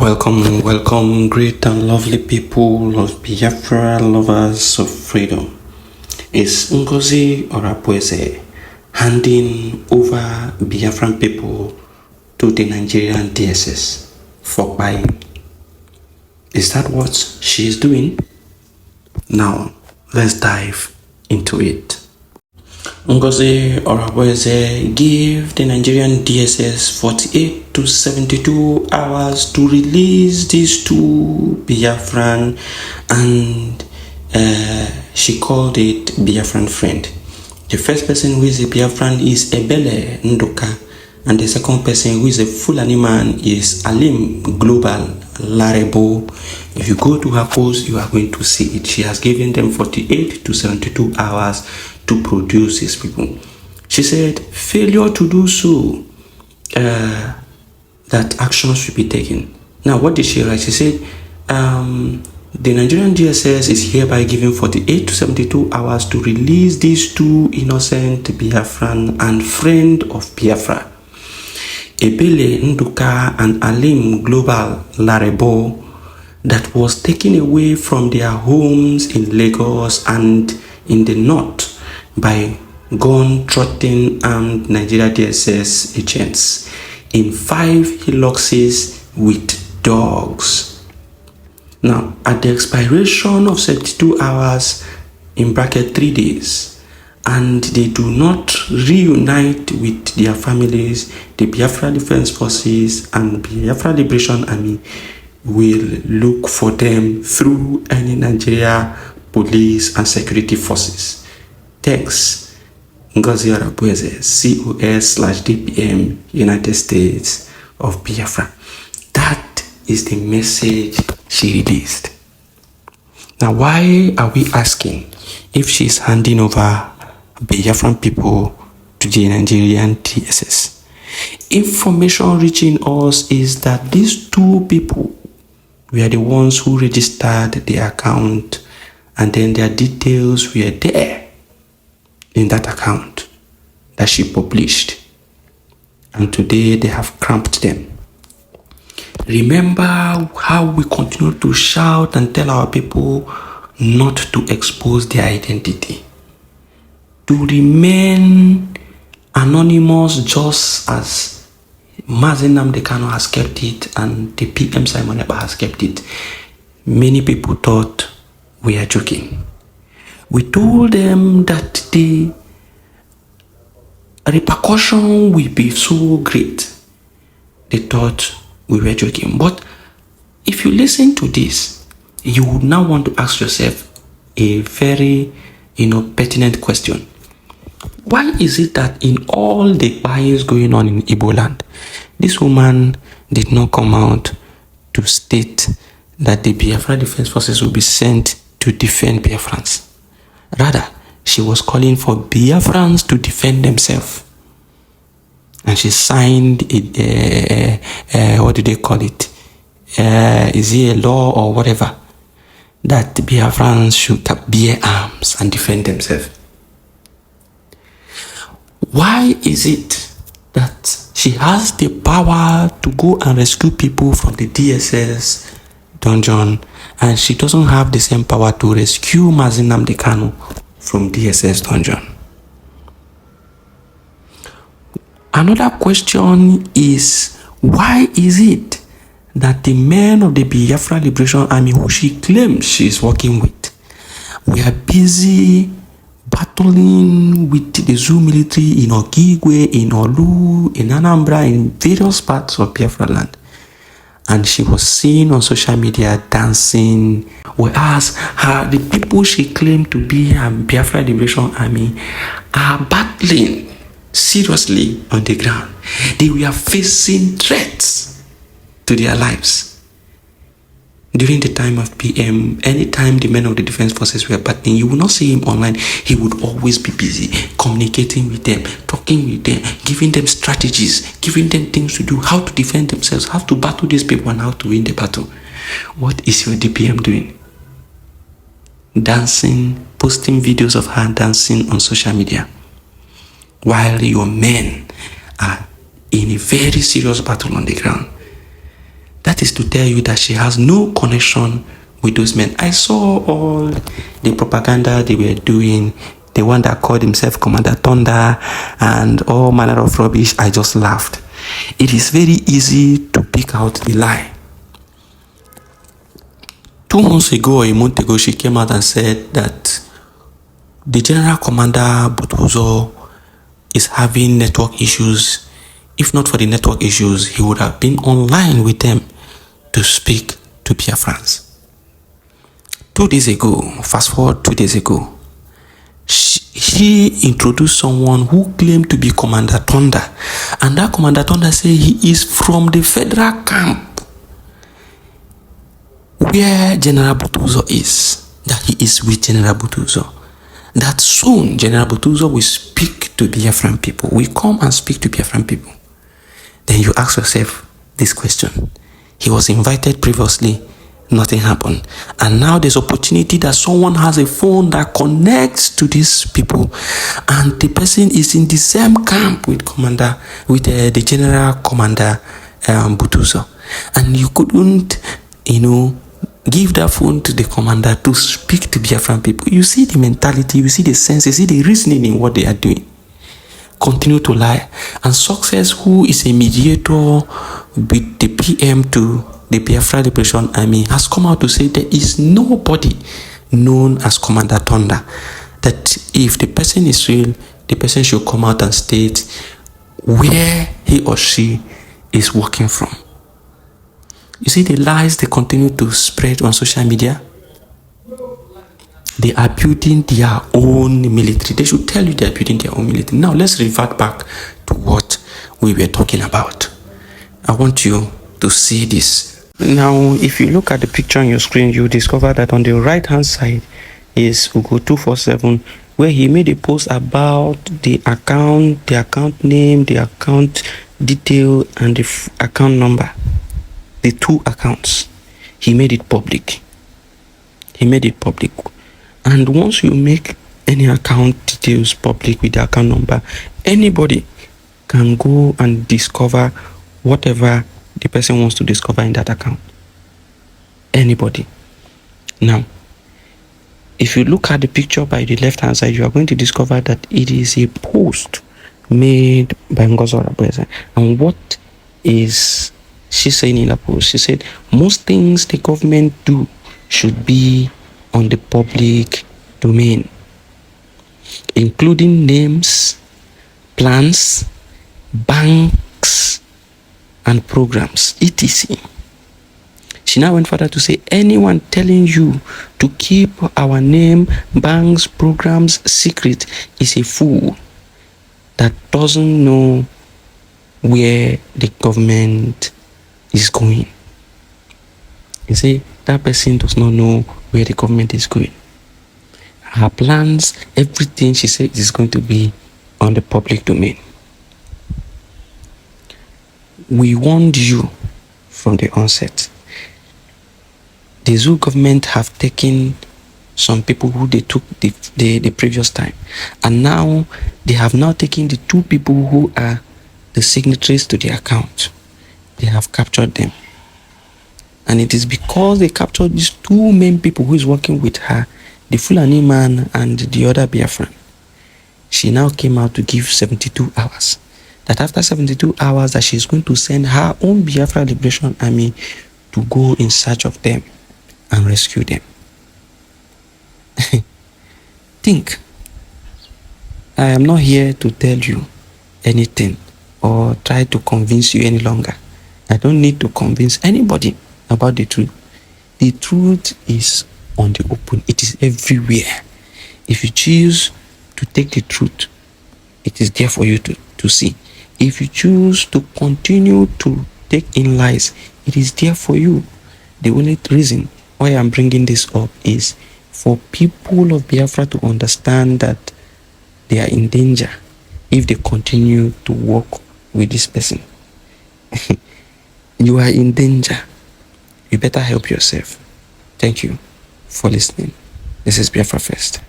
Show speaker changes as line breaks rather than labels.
Welcome, great and lovely people of Biafra, lovers of freedom. It's Ngozi Orabueze handing over Biafran people to the Nigerian DSS for buying. Is that what she is doing? Now, let's dive into it. Ngozi Orabueze gave the Nigerian DSS 48 to 72 hours to release these two Biafran, and she called it Biafran friend. The first person who is a Biafran is Ebele Ndoka, and the second person who is a Fulani man is Alim Global Larebo. If you go to her post, you are going to see it. She has given them 48 to 72 hours to produce these people. She said failure to do so, that action should be taken. Now, what did she write? She said the Nigerian DSS is hereby given 48 to 72 hours to release these two innocent Biafran and friend of Biafra, Ebele Nduka and Alim Global Larebo, that was taken away from their homes in Lagos and in the north by gun-trotting armed Nigeria DSS agents in 5 hillocks with dogs. Now, at the expiration of 72 hours, in bracket 3 days, and they do not reunite with their families, the Biafra Defense Forces and Biafra Liberation Army will look for them through any Nigeria police and security forces. Thanks, Ngozi Orabueze, COS/DPM, United States of Biafra. That is the message she released. Now, why are we asking if she's handing over Biafran people to the Nigerian DSS? Information reaching us is that these two people were the ones who registered the account, and then their details were there in that account that she published, and today they have cramped them. Remember how we continue to shout and tell our people not to expose their identity, to remain anonymous, just as Mazi Nnamdi Kanu has kept it and the PM Simon Ekpa has kept it. Many people thought we are joking. We told them that the repercussion will be so great. They thought we were joking. But if you listen to this, you would now want to ask yourself a very, pertinent question. Why is it that in all the buyings going on in Igbo land, this woman did not come out to state that the Biafra Defense Forces will be sent to defend Biafrans? Rather, she was calling for Biafrans to defend themselves. And she signed what do they call it? Is it a law or whatever? That the Biafrans should bear arms and defend themselves. Why is it that she has the power to go and rescue people from the DSS dungeon, and she doesn't have the same power to rescue Mazi Nnamdi Kanu from DSS dungeon? Another question is, why is it that the men of the Biafra Liberation Army, who she claims she is working with, we are busy battling with the Zoo military in Okigwe, in Olu, in Anambra, in various parts of Biafra land, and she was seen on social media dancing, whereas the people she claimed to be her Biafra Liberation Army are battling seriously on the ground? They were facing threats to their lives. During the time of PM, anytime the men of the defense forces were battling, you will not see him online. He would always be busy communicating with them, talking with them, giving them strategies, giving them things to do, how to defend themselves, how to battle these people, and how to win the battle. What is your DPM doing? Dancing, posting videos of her dancing on social media, while your men are in a very serious battle on the ground. That is to tell you that she has no connection with those men. I saw all the propaganda they were doing, the one that called himself Commander Thunder and all manner of rubbish. I just laughed. It is very easy to pick out the lie. 2 months ago or a month ago, she came out and said that the General Commander Butuzo is having network issues. If not for the network issues, he would have been online with them to speak to Biafrans. 2 days ago, fast forward 2 days ago, she introduced someone who claimed to be Commander Thunder, and that Commander Thunder said he is from the federal camp where General Butuzo is, that he is with General Butuzo, that soon General Butuzo will speak to Biafran people, will come and speak to Biafran people. Then you ask yourself this question. He was invited previously, nothing happened. And now there's opportunity that someone has a phone that connects to these people, and the person is in the same camp with the General Commander Butuzo. And you couldn't, give that phone to the commander to speak to Biafran people. You see the mentality, you see the sense, you see the reasoning in what they are doing. Continue to lie. And Success, who is a mediator with the PM to the Biafra Liberation Army, has come out to say there is nobody known as Commander Thunder. That if the person is real, the person should come out and state where he or she is working from. You see the lies they continue to spread on social media? They are building their own military. They should tell you they are building their own military. Now let's revert back to what we were talking about. I want you to see this. Now, if you look at the picture on your screen, you discover that on the right hand side is Ugo247, where he made a post about the account name, the account detail, and the account number. The 2 accounts. He made it public. And once you make any account details public with the account number, anybody can go and discover whatever the person wants to discover in that account. Anybody. Now, if you look at the picture by the left hand side, you are going to discover that it is a post made by Ngozi Orabueze. And what is she saying in the post? She said, most things the government do should be on the public domain, including names, plans, banks, and programs, etc. She now went further to say, anyone telling you to keep our name, banks, programs secret is a fool that doesn't know where the government is going. You see, that person does not know where the government is going. Her plans, everything she said is going to be on the public domain. We warned you from the onset. The Zoo government have taken some people who they took the previous time, and now they have now taken the 2 people who are the signatories to the account. They have captured them. And it is because they captured these 2 main people who is working with her, the Fulani man and the other Biafran. She now came out to give 72 hours. That after 72 hours that she is going to send her own Biafra Liberation Army to go in search of them and rescue them. Think. I am not here to tell you anything or try to convince you any longer. I don't need to convince anybody about the truth. The truth is on the open. It is everywhere. If you choose to take the truth, it is there for you to see. If you choose to continue to take in lies, it is there for you. The only reason why I'm bringing this up is for people of Biafra to understand that they are in danger if they continue to work with this person. You are in danger. You better help yourself. Thank you for listening. This is Biafra First.